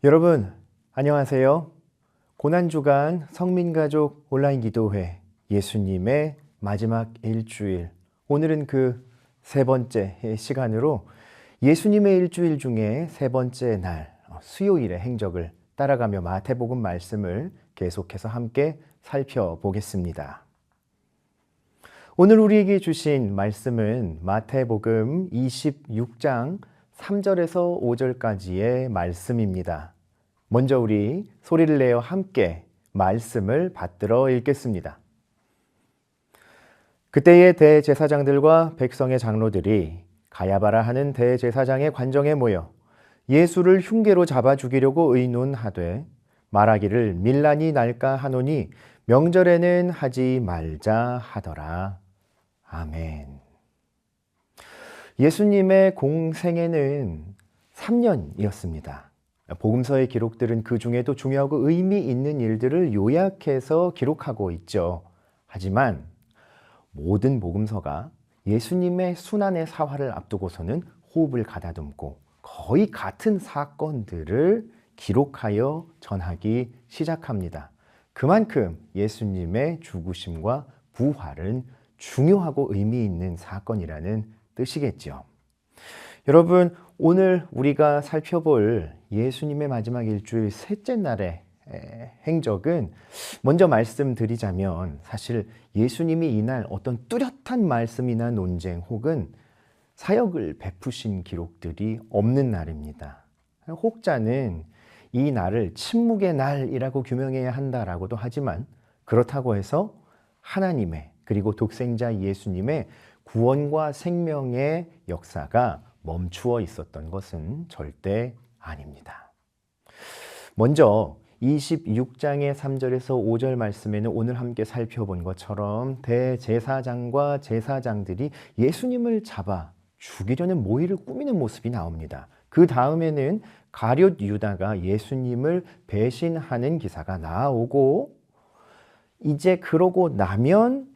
여러분, 안녕하세요. 고난주간 성민가족 온라인 기도회 예수님의 마지막 일주일. 오늘은 그 세 번째 시간으로 예수님의 일주일 중에 세 번째 날, 수요일의 행적을 따라가며 마태복음 말씀을 계속해서 함께 살펴보겠습니다. 오늘 우리에게 주신 말씀은 마태복음 26장 3절에서 5절까지의 말씀입니다. 먼저 우리 소리를 내어 함께 말씀을 받들어 읽겠습니다. 그때의 대제사장들과 백성의 장로들이 가야바라 하는 대제사장의 관정에 모여 예수를 흉계로 잡아 죽이려고 의논하되 말하기를 밀란이 날까 하노니 명절에는 하지 말자 하더라. 아멘. 예수님의 공생애는 3년이었습니다. 복음서의 기록들은 그 중에도 중요하고 의미 있는 일들을 요약해서 기록하고 있죠. 하지만 모든 복음서가 예수님의 순환의 사화를 앞두고서는 호흡을 가다듬고 거의 같은 사건들을 기록하여 전하기 시작합니다. 그만큼 예수님의 죽으심과 부활은 중요하고 의미 있는 사건이라는 뜻이겠죠. 여러분, 오늘 우리가 살펴볼 예수님의 마지막 일주일 셋째 날의 행적은 먼저 말씀드리자면 사실 예수님이 이날 어떤 뚜렷한 말씀이나 논쟁 혹은 사역을 베푸신 기록들이 없는 날입니다. 혹자는 이 날을 침묵의 날이라고 규명해야 한다라고도 하지만 그렇다고 해서 하나님의 그리고 독생자 예수님의 구원과 생명의 역사가 멈추어 있었던 것은 절대 아닙니다. 먼저 26장의 3절에서 5절 말씀에는 오늘 함께 살펴본 것처럼 대제사장과 제사장들이 예수님을 잡아 죽이려는 모의를 꾸미는 모습이 나옵니다. 그 다음에는 가룟 유다가 예수님을 배신하는 기사가 나오고 이제 그러고 나면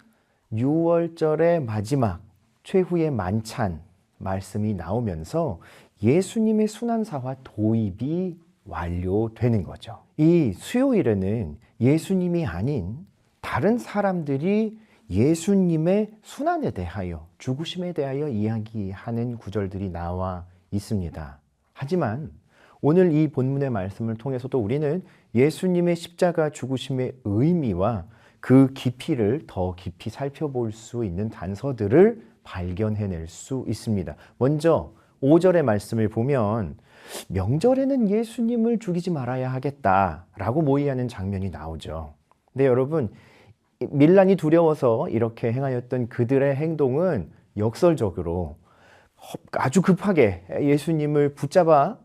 6월절의 마지막 최후의 만찬 말씀이 나오면서 예수님의 순환사화 도입이 완료되는 거죠. 이 수요일에는 예수님이 아닌 다른 사람들이 예수님의 순환에 대하여 죽으심에 대하여 이야기하는 구절들이 나와 있습니다. 하지만 오늘 이 본문의 말씀을 통해서도 우리는 예수님의 십자가 죽으심의 의미와 그 깊이를 더 깊이 살펴볼 수 있는 단서들을 발견해낼 수 있습니다. 먼저 5절의 말씀을 보면 명절에는 예수님을 죽이지 말아야 하겠다라고 모의하는 장면이 나오죠. 근데 여러분, 밀란이 두려워서 이렇게 행하였던 그들의 행동은 역설적으로 아주 급하게 예수님을 붙잡아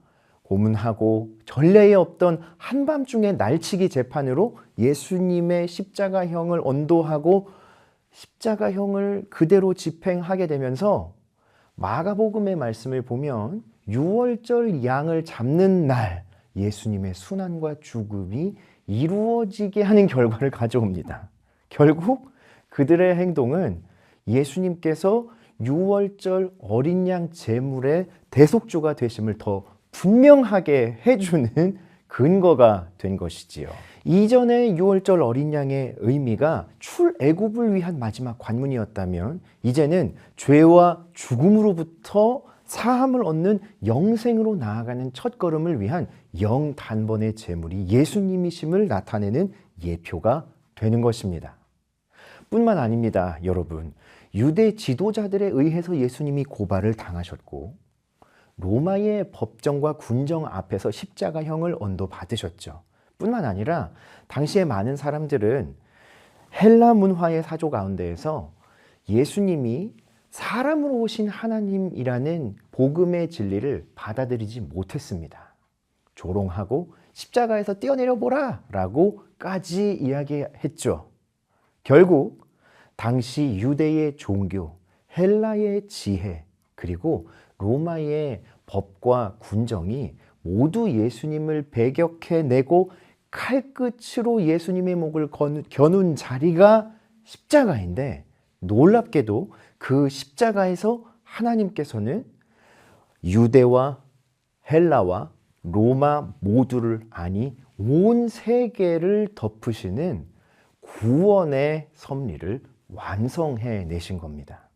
고문하고 전례에 없던 한밤중에 날치기 재판으로 예수님의 십자가형을 언도하고 십자가형을 그대로 집행하게 되면서 마가복음의 말씀을 보면 6월절 양을 잡는 날 예수님의 순환과 죽음이 이루어지게 하는 결과를 가져옵니다. 결국 그들의 행동은 예수님께서 6월절 어린 양 제물의 대속주가 되심을 더 분명하게 해주는 근거가 된 것이지요. 이전의 6월절 어린 양의 의미가 출애굽을 위한 마지막 관문이었다면 이제는 죄와 죽음으로부터 사함을 얻는 영생으로 나아가는 첫걸음을 위한 영단번의 제물이 예수님이심을 나타내는 예표가 되는 것입니다. 뿐만 아닙니다, 여러분. 유대 지도자들에 의해서 예수님이 고발을 당하셨고 로마의 법정과 군정 앞에서 십자가형을 언도받으셨죠. 뿐만 아니라 당시에 많은 사람들은 헬라 문화의 사조 가운데에서 예수님이 사람으로 오신 하나님이라는 복음의 진리를 받아들이지 못했습니다. 조롱하고 십자가에서 뛰어내려 보라 라고까지 이야기했죠. 결국 당시 유대의 종교, 헬라의 지혜, 그리고 로마의 법과 군정이 모두 예수님을 배격해내고 칼끝으로 예수님의 목을 겨눈 자리가 십자가인데 놀랍게도 그 십자가에서 하나님께서는 유대와 헬라와 로마 모두를, 아니 온 세계를 덮으시는 구원의 섭리를 완성해 내신 겁니다.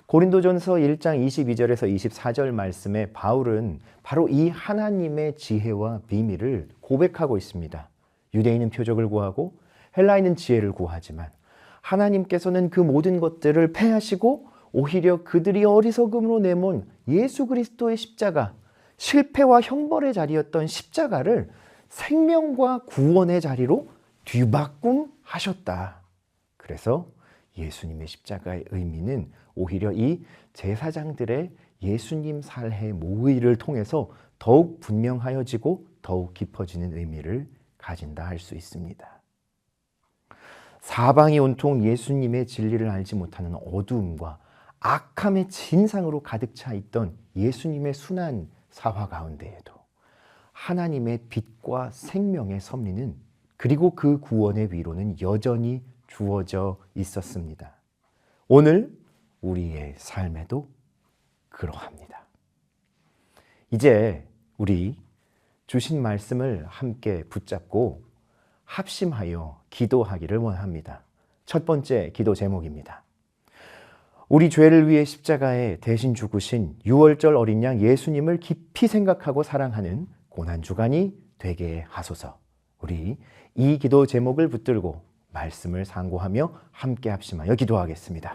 고린도전서 1장 22절에서 24절 말씀에 바울은 바로 이 하나님의 지혜와 비밀을 고백하고 있습니다. 유대인은 표적을 구하고 헬라인은 지혜를 구하지만 하나님께서는 그 모든 것들을 패하시고 오히려 그들이 어리석음으로 내몬 예수 그리스도의 십자가, 실패와 형벌의 자리였던 십자가를 생명과 구원의 자리로 뒤바꿈하셨다. 그래서 예수님의 십자가의 의미는 오히려 이 제사장들의 예수님 살해 모의를 통해서 더욱 분명하여지고 더욱 깊어지는 의미를 가진다 할 수 있습니다. 사방이 온통 예수님의 진리를 알지 못하는 어두움과 악함의 진상으로 가득 차 있던 예수님의 순한 사화 가운데에도 하나님의 빛과 생명의 섭리는, 그리고 그 구원의 위로는 여전히 주어져 있었습니다. 오늘 우리의 삶에도 그러합니다. 이제 우리 주신 말씀을 함께 붙잡고 합심하여 기도하기를 원합니다. 첫 번째 기도 제목입니다. 우리 죄를 위해 십자가에 대신 죽으신 유월절 어린 양 예수님을 깊이 생각하고 사랑하는 고난주간이 되게 하소서. 우리 이 기도 제목을 붙들고 말씀을 상고하며 함께 합심하여 기도하겠습니다.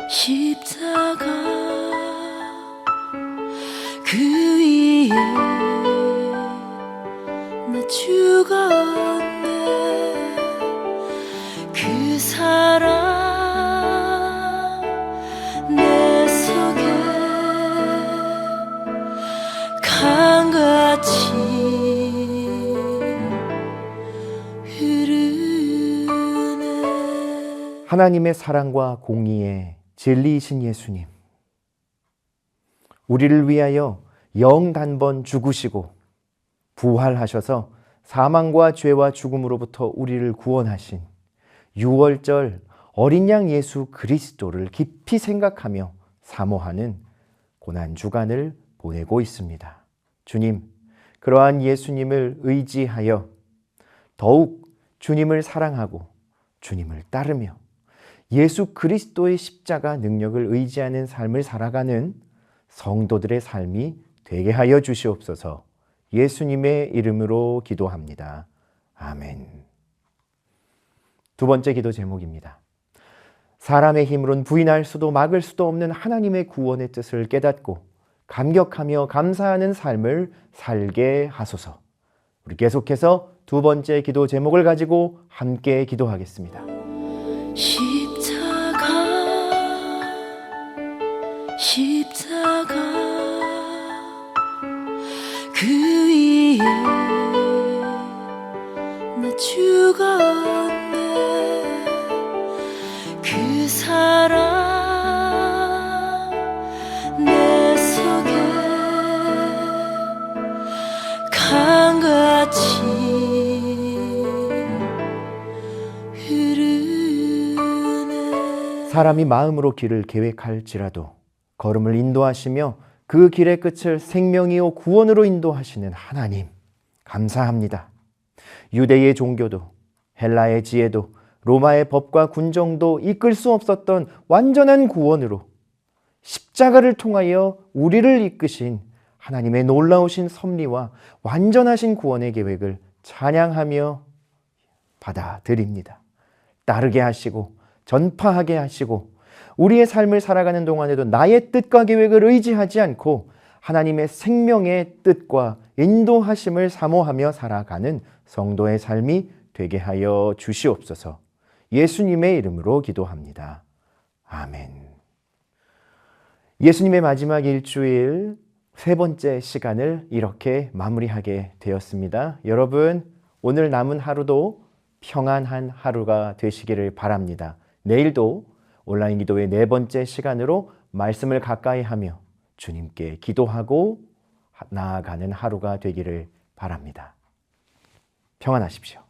십자가 그 위에 나 죽었네. 그 사랑 내 속에 강같이 흐르네. 하나님의 사랑과 공의의 진리이신 예수님, 우리를 위하여 영단번 죽으시고 부활하셔서 사망과 죄와 죽음으로부터 우리를 구원하신 유월절 어린 양 예수 그리스도를 깊이 생각하며 사모하는 고난주간을 보내고 있습니다. 주님, 그러한 예수님을 의지하여 더욱 주님을 사랑하고 주님을 따르며 예수 그리스도의 십자가 능력을 의지하는 삶을 살아가는 성도들의 삶이 되게 하여 주시옵소서. 예수님의 이름으로 기도합니다. 아멘. 두 번째 기도 제목입니다. 사람의 힘으로는 부인할 수도 막을 수도 없는 하나님의 구원의 뜻을 깨닫고 감격하며 감사하는 삶을 살게 하소서. 우리 계속해서 두 번째 기도 제목을 가지고 함께 기도하겠습니다. 십자가 그 위에 나 죽었네. 그 사랑 내 속에 강같이 흐르네. 사람이 마음으로 길을 계획할지라도 걸음을 인도하시며 그 길의 끝을 생명이요 구원으로 인도하시는 하나님, 감사합니다. 유대의 종교도 헬라의 지혜도 로마의 법과 군정도 이끌 수 없었던 완전한 구원으로 십자가를 통하여 우리를 이끄신 하나님의 놀라우신 섭리와 완전하신 구원의 계획을 찬양하며 받아들입니다. 따르게 하시고 전파하게 하시고 우리의 삶을 살아가는 동안에도 나의 뜻과 계획을 의지하지 않고 하나님의 생명의 뜻과 인도하심을 사모하며 살아가는 성도의 삶이 되게 하여 주시옵소서. 예수님의 이름으로 기도합니다. 아멘. 예수님의 마지막 일주일 세 번째 시간을 이렇게 마무리하게 되었습니다. 여러분, 오늘 남은 하루도 평안한 하루가 되시기를 바랍니다. 내일도 온라인 기도의 네 번째 시간으로 말씀을 가까이 하며 주님께 기도하고 나아가는 하루가 되기를 바랍니다. 평안하십시오.